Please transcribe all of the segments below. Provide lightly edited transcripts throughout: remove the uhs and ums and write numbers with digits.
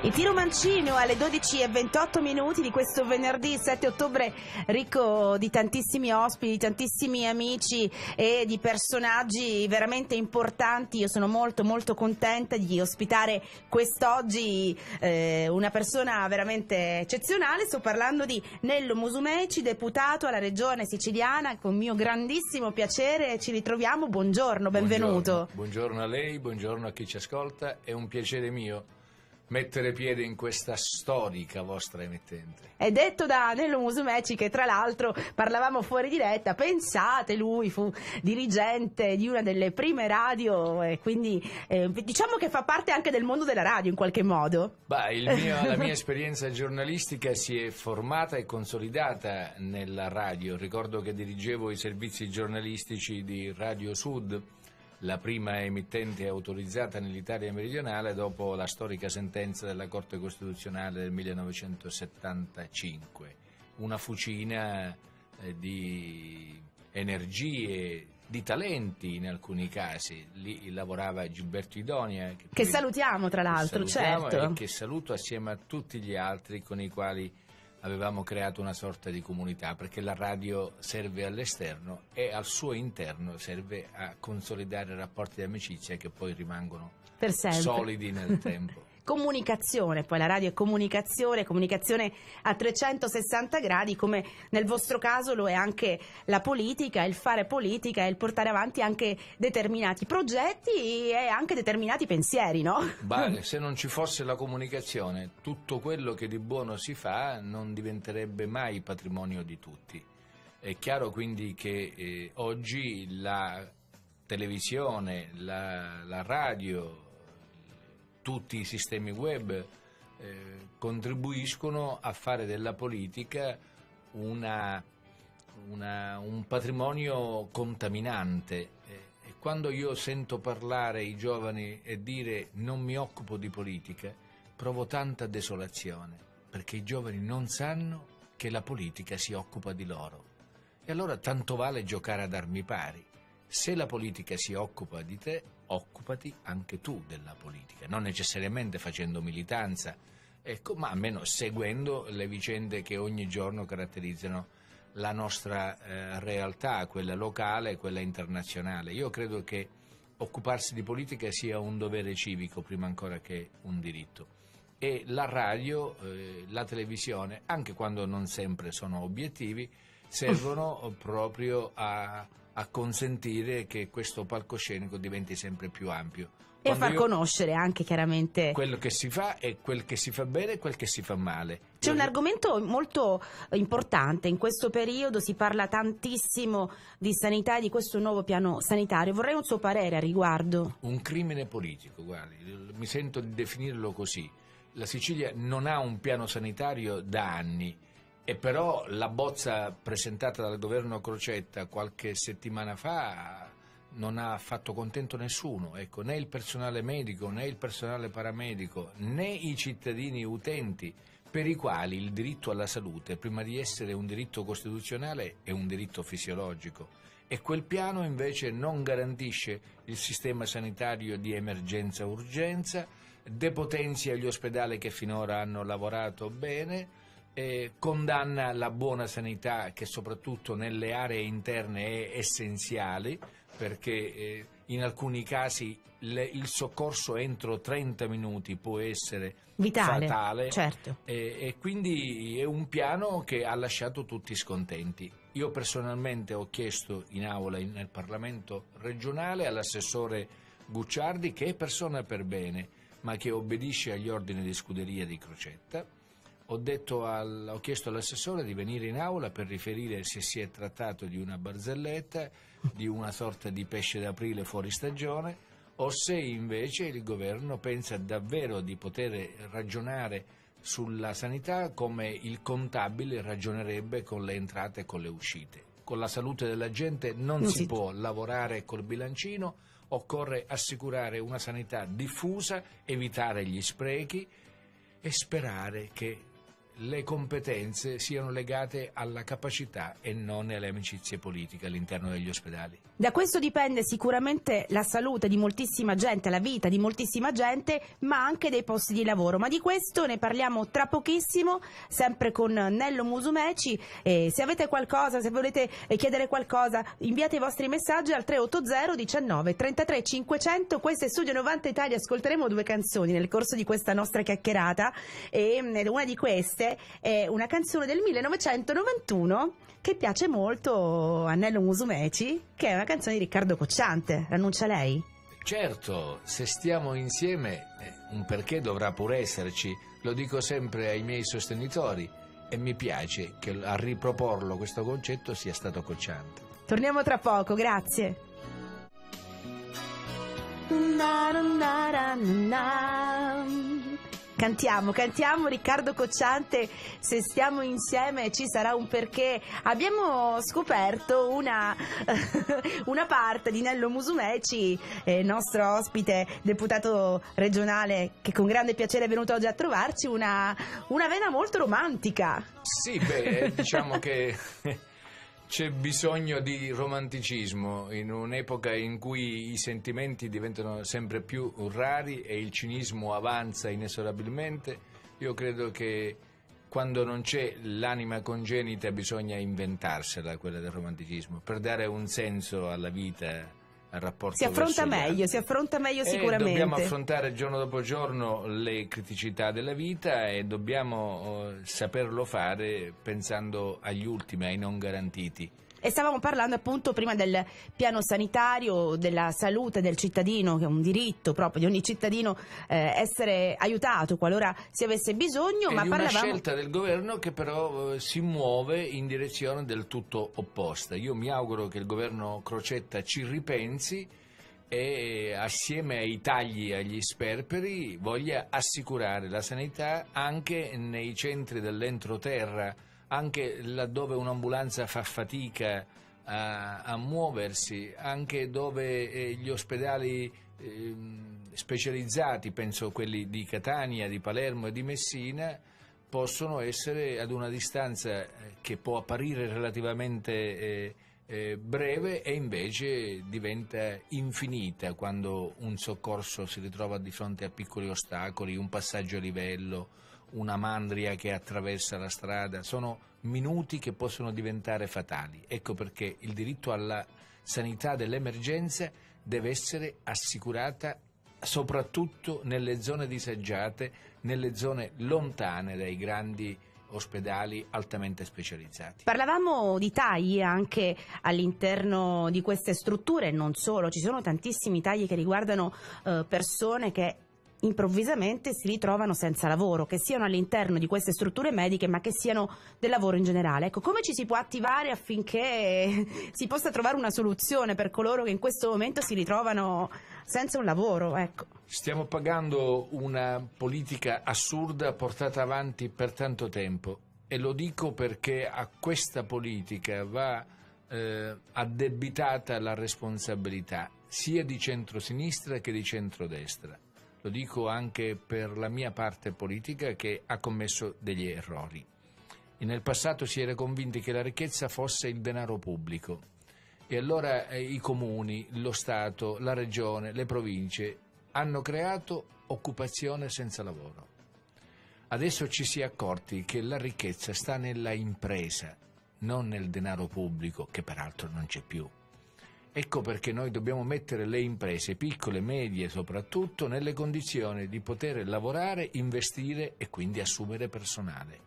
Il tiro mancino alle 12:28 di questo venerdì 7 ottobre, ricco di tantissimi ospiti, di tantissimi amici e di personaggi veramente importanti. Io sono molto contenta di ospitare quest'oggi una persona veramente eccezionale. Sto parlando di Nello Musumeci, deputato alla Regione Siciliana. Con mio grandissimo piacere ci ritroviamo. Buongiorno, benvenuto. Buongiorno a lei, buongiorno a chi ci ascolta. È un piacere mio mettere piede in questa storica vostra emittente. È detto da Nello Musumeci, che tra l'altro parlavamo fuori diretta, pensate, lui fu dirigente di una delle prime radio e quindi diciamo che fa parte anche del mondo della radio in qualche modo. La mia esperienza giornalistica si è formata e consolidata nella radio. Ricordo che dirigevo i servizi giornalistici di Radio Sud, la prima emittente autorizzata nell'Italia meridionale dopo la storica sentenza della Corte Costituzionale del 1975. Una fucina di energie, di talenti in alcuni casi. Lì lavorava Gilberto Idonia, che salutiamo tra l'altro, certo. E che saluto assieme a tutti gli altri con i quali avevamo creato una sorta di comunità, perché la radio serve all'esterno e al suo interno serve a consolidare rapporti di amicizia che poi rimangono per sempre solidi nel tempo. Comunicazione, poi la radio è comunicazione a 360 gradi, come nel vostro caso lo è anche la politica, il fare politica e il portare avanti anche determinati progetti e anche determinati pensieri, no? Se non ci fosse la comunicazione, tutto quello che di buono si fa non diventerebbe mai patrimonio di tutti. È chiaro quindi che oggi la televisione, la radio, tutti i sistemi web contribuiscono a fare della politica un patrimonio contaminante. E quando io sento parlare i giovani e dire non mi occupo di politica, provo tanta desolazione, perché i giovani non sanno che la politica si occupa di loro. E allora tanto vale giocare ad armi pari. Se la politica si occupa di te, occupati anche tu della politica, non necessariamente facendo militanza, ma almeno seguendo le vicende che ogni giorno caratterizzano la nostra realtà, quella locale e quella internazionale. Io credo che occuparsi di politica sia un dovere civico prima ancora che un diritto. E la radio, la televisione, anche quando non sempre sono obiettivi, servono proprio a consentire che questo palcoscenico diventi sempre più ampio. E a far conoscere anche chiaramente quello che si fa e quel che si fa bene e quel che si fa male. C'è un argomento molto importante in questo periodo, si parla tantissimo di sanità e di questo nuovo piano sanitario. Vorrei un suo parere a riguardo. Un crimine politico, guardi, mi sento di definirlo così. La Sicilia non ha un piano sanitario da anni. E però la bozza presentata dal governo Crocetta qualche settimana fa non ha fatto contento nessuno, ecco, né il personale medico, né il personale paramedico, né i cittadini utenti, per i quali il diritto alla salute, prima di essere un diritto costituzionale, è un diritto fisiologico. E quel piano invece non garantisce il sistema sanitario di emergenza-urgenza, depotenzia gli ospedali che finora hanno lavorato bene, condanna la buona sanità, che soprattutto nelle aree interne è essenziale, perché in alcuni casi il soccorso entro 30 minuti può essere vitale, fatale, certo. E quindi è un piano che ha lasciato tutti scontenti. Io personalmente ho chiesto in aula nel Parlamento regionale all'assessore Gucciardi, che è persona per bene ma che obbedisce agli ordini di scuderia di Crocetta. Ho chiesto all'assessore di venire in aula per riferire se si è trattato di una barzelletta, di una sorta di pesce d'aprile fuori stagione, o se invece il governo pensa davvero di poter ragionare sulla sanità come il contabile ragionerebbe con le entrate e con le uscite. Con la salute della gente non si può lavorare col bilancino, occorre assicurare una sanità diffusa, evitare gli sprechi e sperare che le competenze siano legate alla capacità e non alle amicizie politiche all'interno degli ospedali. Da questo dipende sicuramente la salute di moltissima gente, la vita di moltissima gente, ma anche dei posti di lavoro. Ma di questo ne parliamo tra pochissimo, sempre con Nello Musumeci. Se avete qualcosa, se volete chiedere qualcosa, inviate i vostri messaggi al 380 19 33 500. Questo è Studio 90 Italia. Ascolteremo 2 canzoni nel corso di questa nostra chiacchierata, e una di queste è una canzone del 1991 che piace molto a Nello Musumeci, che è una canzone di Riccardo Cocciante. L'annuncia lei? Certo, se stiamo insieme un perché dovrà pure esserci, lo dico sempre ai miei sostenitori, e mi piace che a riproporlo questo concetto sia stato Cocciante. Torniamo tra poco, grazie. Cantiamo Riccardo Cocciante, se stiamo insieme ci sarà un perché. Abbiamo scoperto una parte di Nello Musumeci, nostro ospite, deputato regionale, che con grande piacere è venuto oggi a trovarci, una vena molto romantica. Sì, diciamo che c'è bisogno di romanticismo in un'epoca in cui i sentimenti diventano sempre più rari e il cinismo avanza inesorabilmente. Io credo che quando non c'è l'anima congenita bisogna inventarsela, quella del romanticismo, per dare un senso alla vita, al rapporto. Si affronta meglio sicuramente. Dobbiamo affrontare giorno dopo giorno le criticità della vita e dobbiamo saperlo fare pensando agli ultimi, ai non garantiti. E stavamo parlando appunto prima del piano sanitario, della salute del cittadino, che è un diritto proprio di ogni cittadino essere aiutato qualora si avesse bisogno. Ma di parlavamo... una scelta del governo che però si muove in direzione del tutto opposta. Io mi auguro che il governo Crocetta ci ripensi e assieme ai tagli agli sperperi voglia assicurare la sanità anche nei centri dell'entroterra, anche laddove un'ambulanza fa fatica a muoversi, anche dove gli ospedali specializzati, penso quelli di Catania, di Palermo e di Messina, possono essere ad una distanza che può apparire relativamente breve e invece diventa infinita quando un soccorso si ritrova di fronte a piccoli ostacoli, un passaggio a livello, una mandria che attraversa la strada. Sono minuti che possono diventare fatali. Ecco perché il diritto alla sanità dell'emergenza deve essere assicurata soprattutto nelle zone disagiate, nelle zone lontane dai grandi ospedali altamente specializzati. Parlavamo di tagli anche all'interno di queste strutture, non solo, ci sono tantissimi tagli che riguardano persone che improvvisamente si ritrovano senza lavoro, che siano all'interno di queste strutture mediche ma che siano del lavoro in generale. Ecco, come ci si può attivare affinché si possa trovare una soluzione per coloro che in questo momento si ritrovano senza un lavoro? Ecco. Stiamo pagando una politica assurda portata avanti per tanto tempo, e lo dico perché a questa politica va addebitata la responsabilità sia di centrosinistra che di centrodestra. Lo dico anche per la mia parte politica, che ha commesso degli errori. E nel passato si era convinti che la ricchezza fosse il denaro pubblico, e allora i comuni, lo Stato, la regione, le province hanno creato occupazione senza lavoro. Adesso ci si è accorti che la ricchezza sta nella impresa, non nel denaro pubblico, che peraltro non c'è più. Ecco perché noi dobbiamo mettere le imprese, piccole, medie soprattutto, nelle condizioni di poter lavorare, investire e quindi assumere personale.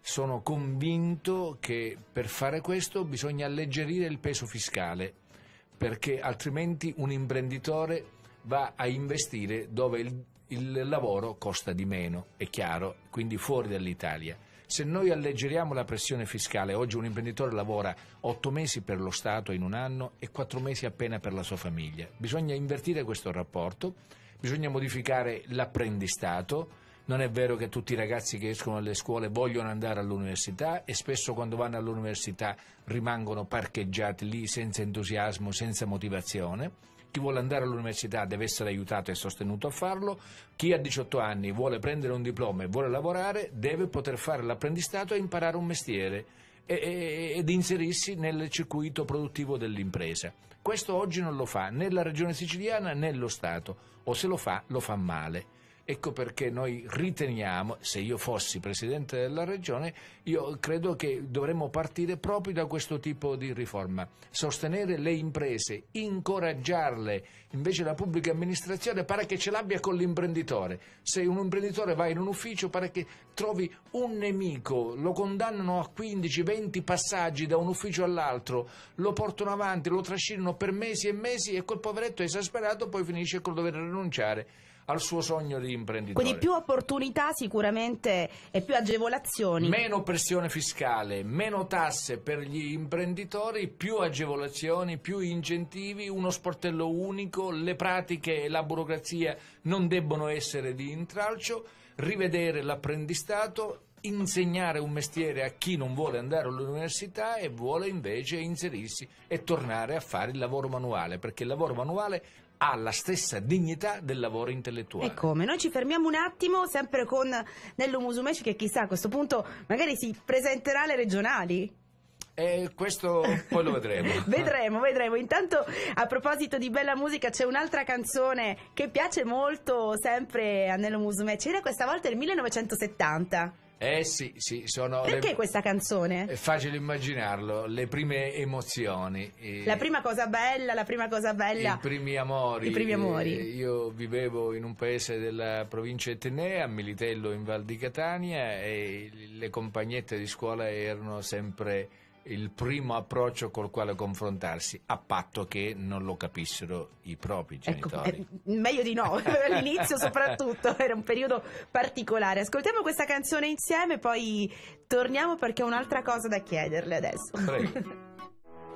Sono convinto che per fare questo bisogna alleggerire il peso fiscale, perché altrimenti un imprenditore va a investire dove il lavoro costa di meno, è chiaro, quindi fuori dall'Italia. Se noi alleggeriamo la pressione fiscale, oggi un imprenditore lavora 8 mesi per lo Stato in un anno e 4 mesi appena per la sua famiglia. Bisogna invertire questo rapporto, bisogna modificare l'apprendistato. Non è vero che tutti i ragazzi che escono dalle scuole vogliono andare all'università, e spesso quando vanno all'università rimangono parcheggiati lì senza entusiasmo, senza motivazione. chi vuole andare all'università deve essere aiutato e sostenuto a farlo, chi ha 18 anni vuole prendere un diploma e vuole lavorare deve poter fare l'apprendistato e imparare un mestiere ed inserirsi nel circuito produttivo dell'impresa. Questo oggi non lo fa né la Regione Siciliana né lo Stato, o se lo fa male. Ecco perché noi riteniamo, se io fossi Presidente della Regione, io credo che dovremmo partire proprio da questo tipo di riforma, sostenere le imprese, incoraggiarle, invece la pubblica amministrazione pare che ce l'abbia con l'imprenditore. Se un imprenditore va in un ufficio pare che trovi un nemico, lo condannano a 15-20 passaggi da un ufficio all'altro, lo portano avanti, lo trascinano per mesi e mesi e quel poveretto esasperato poi finisce col dover rinunciare al suo sogno di imprenditore. Quindi più opportunità sicuramente e più agevolazioni. Meno pressione fiscale, meno tasse per gli imprenditori, più agevolazioni, più incentivi, uno sportello unico, le pratiche e la burocrazia non debbono essere di intralcio, rivedere l'apprendistato, insegnare un mestiere a chi non vuole andare all'università e vuole invece inserirsi e tornare a fare il lavoro manuale, perché il lavoro manuale ha la stessa dignità del lavoro intellettuale. E come? Noi ci fermiamo un attimo, sempre con Nello Musumeci, che chissà a questo punto magari si presenterà alle regionali. Questo poi lo vedremo. Vedremo. Intanto, a proposito di bella musica, c'è un'altra canzone che piace molto sempre a Nello Musumeci. Era questa volta il 1970. Sì, sono Perché questa canzone? È facile immaginarlo, le prime emozioni. La prima cosa bella. I primi amori. Io vivevo in un paese della provincia etnea, a Militello in Val di Catania, e le compagnette di scuola erano sempre il primo approccio col quale confrontarsi, a patto che non lo capissero i propri genitori. Ecco, meglio di no, all'inizio soprattutto, era un periodo particolare. Ascoltiamo questa canzone insieme, poi torniamo perché ho un'altra cosa da chiederle adesso. Prego.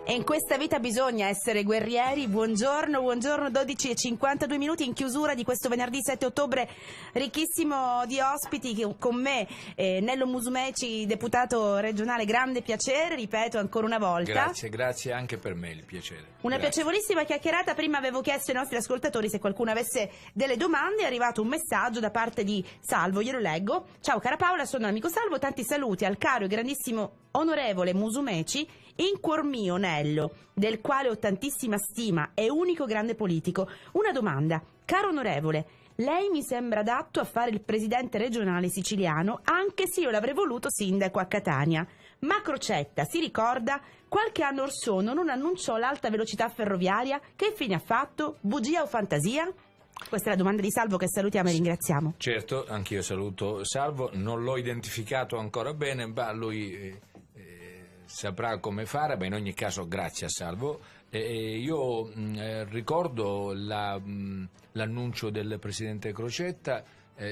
E in questa vita bisogna essere guerrieri. Buongiorno, 12:52 in chiusura di questo venerdì 7 ottobre, ricchissimo di ospiti con me, Nello Musumeci, deputato regionale, grande piacere, ripeto ancora una volta. Grazie anche per me, il piacere. Una piacevolissima chiacchierata. Prima avevo chiesto ai nostri ascoltatori se qualcuno avesse delle domande, è arrivato un messaggio da parte di Salvo, glielo leggo. Ciao cara Paola, sono l'amico Salvo, tanti saluti al caro e grandissimo onorevole Musumeci, in cuor mio Nello, del quale ho tantissima stima, è unico grande politico. Una domanda, caro onorevole, lei mi sembra adatto a fare il presidente regionale siciliano, anche se io l'avrei voluto sindaco a Catania. Ma Crocetta, si ricorda? Qualche anno or sono non annunciò l'alta velocità ferroviaria? Che fine ha fatto? Bugia o fantasia? Questa è la domanda di Salvo, che salutiamo e ringraziamo. Certo, anch'io saluto Salvo, non l'ho identificato ancora bene, ma lui saprà come fare, ma in ogni caso grazie a Salvo. Io ricordo l'annuncio del Presidente Crocetta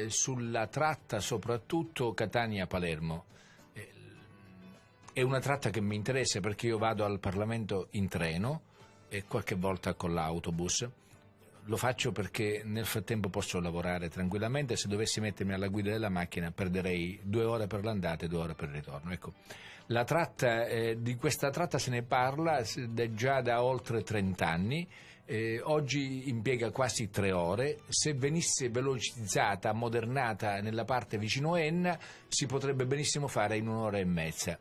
sulla tratta soprattutto Catania-Palermo. È una tratta che mi interessa perché io vado al Parlamento in treno e qualche volta con l'autobus. Lo faccio perché nel frattempo posso lavorare tranquillamente. Se dovessi mettermi alla guida della macchina perderei 2 ore per l'andata e 2 ore per il ritorno. Ecco, la tratta, di questa tratta se ne parla già da oltre 30 anni. Oggi impiega quasi 3 ore. Se venisse velocizzata, ammodernata nella parte vicino Enna, si potrebbe benissimo fare in 1 ora e mezza.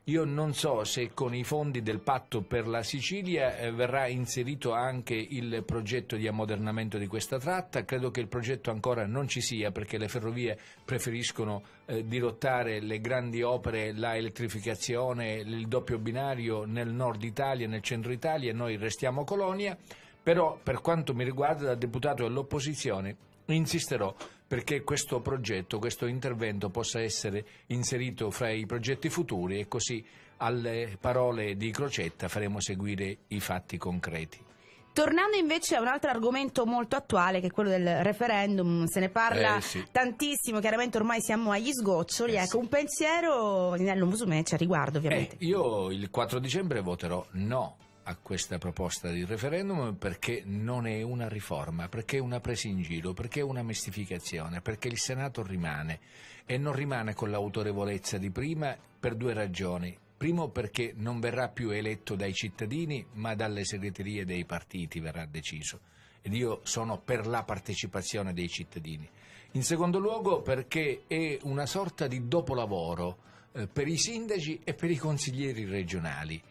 Io non so se con i fondi del Patto per la Sicilia verrà inserito anche il progetto di ammodernamento di questa tratta. Credo che il progetto ancora non ci sia, perché le ferrovie preferiscono dirottare le grandi opere, la elettrificazione, il doppio binario nel nord Italia, nel centro Italia, e noi restiamo colonia. Però per quanto mi riguarda, da deputato dell'opposizione, insisterò perché questo progetto, questo intervento possa essere inserito fra i progetti futuri, e così alle parole di Crocetta faremo seguire i fatti concreti. Tornando invece a un altro argomento molto attuale, che è quello del referendum, se ne parla tantissimo, chiaramente ormai siamo agli sgoccioli, ecco, un pensiero di Nello Musumeci a riguardo, ovviamente. Io il 4 dicembre voterò no a questa proposta di referendum, perché non è una riforma, perché è una presa in giro, perché è una mistificazione, perché il Senato rimane, e non rimane con l'autorevolezza di prima per 2 ragioni. Primo perché non verrà più eletto dai cittadini, ma dalle segreterie dei partiti verrà deciso. Ed io sono per la partecipazione dei cittadini. In secondo luogo perché è una sorta di dopolavoro per i sindaci e per i consiglieri regionali.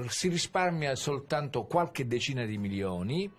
Si risparmia soltanto qualche decina di milioni,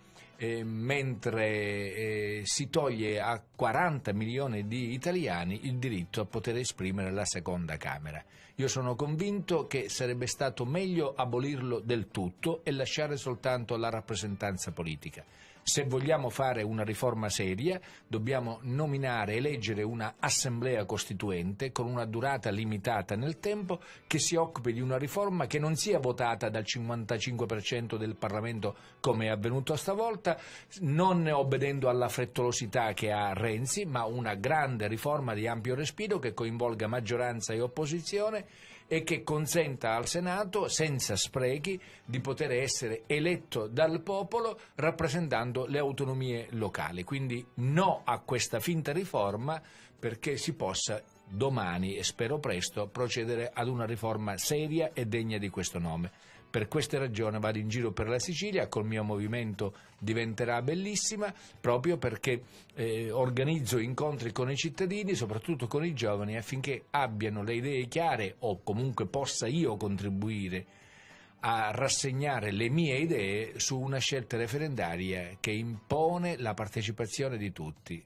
mentre si toglie a 40 milioni di italiani il diritto a poter esprimere la seconda Camera. Io sono convinto che sarebbe stato meglio abolirlo del tutto e lasciare soltanto la rappresentanza politica. Se vogliamo fare una riforma seria, dobbiamo nominare e eleggere una assemblea costituente con una durata limitata nel tempo che si occupi di una riforma che non sia votata dal 55% del Parlamento come è avvenuto stavolta, non obbedendo alla frettolosità che ha Renzi, ma una grande riforma di ampio respiro che coinvolga maggioranza e opposizione e che consenta al Senato, senza sprechi, di poter essere eletto dal popolo rappresentando le autonomie locali. Quindi no a questa finta riforma, perché si possa domani, e spero presto, procedere ad una riforma seria e degna di questo nome. Per queste ragioni vado in giro per la Sicilia, col mio movimento diventerà bellissima, proprio perché organizzo incontri con i cittadini, soprattutto con i giovani, affinché abbiano le idee chiare o comunque possa io contribuire a rassegnare le mie idee su una scelta referendaria che impone la partecipazione di tutti.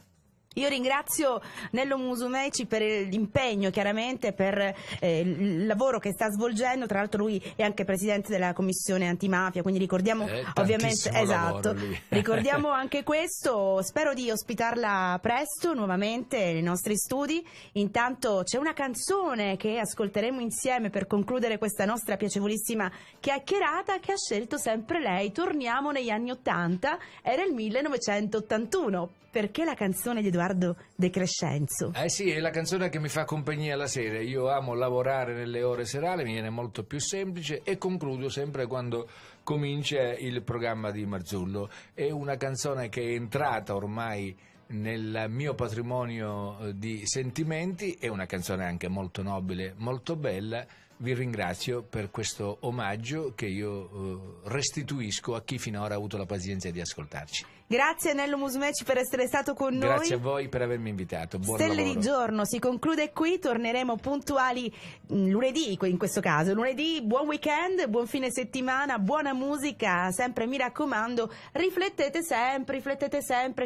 Io ringrazio Nello Musumeci per l'impegno, chiaramente per il lavoro che sta svolgendo. Tra l'altro lui è anche presidente della commissione antimafia, quindi ricordiamo ovviamente, esatto, ricordiamo anche questo. Spero di ospitarla presto nuovamente nei nostri studi. Intanto c'è una canzone che ascolteremo insieme per concludere questa nostra piacevolissima chiacchierata, che ha scelto sempre lei. Torniamo negli anni '80, era il 1981. Perché la canzone di Edoardo De Crescenzo? Sì, è la canzone che mi fa compagnia la sera. Io amo lavorare nelle ore serali, mi viene molto più semplice, e concludo sempre quando comincia il programma di Marzullo. È una canzone che è entrata ormai nel mio patrimonio di sentimenti, è una canzone anche molto nobile, molto bella. Vi ringrazio per questo omaggio che io restituisco a chi finora ha avuto la pazienza di ascoltarci. Grazie Nello Musumeci per essere stato con noi. Grazie a voi per avermi invitato. Buon Stelle lavoro. di giorno si conclude qui, torneremo puntuali lunedì, in questo caso. Lunedì, buon weekend, buon fine settimana, buona musica, sempre mi raccomando, riflettete sempre,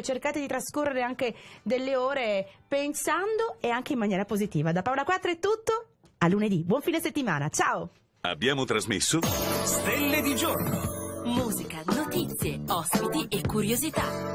cercate di trascorrere anche delle ore pensando e anche in maniera positiva. Da Paola 4 è tutto, a lunedì, buon fine settimana, ciao! Abbiamo trasmesso Stelle di giorno. Musica, notizie, ospiti e curiosità.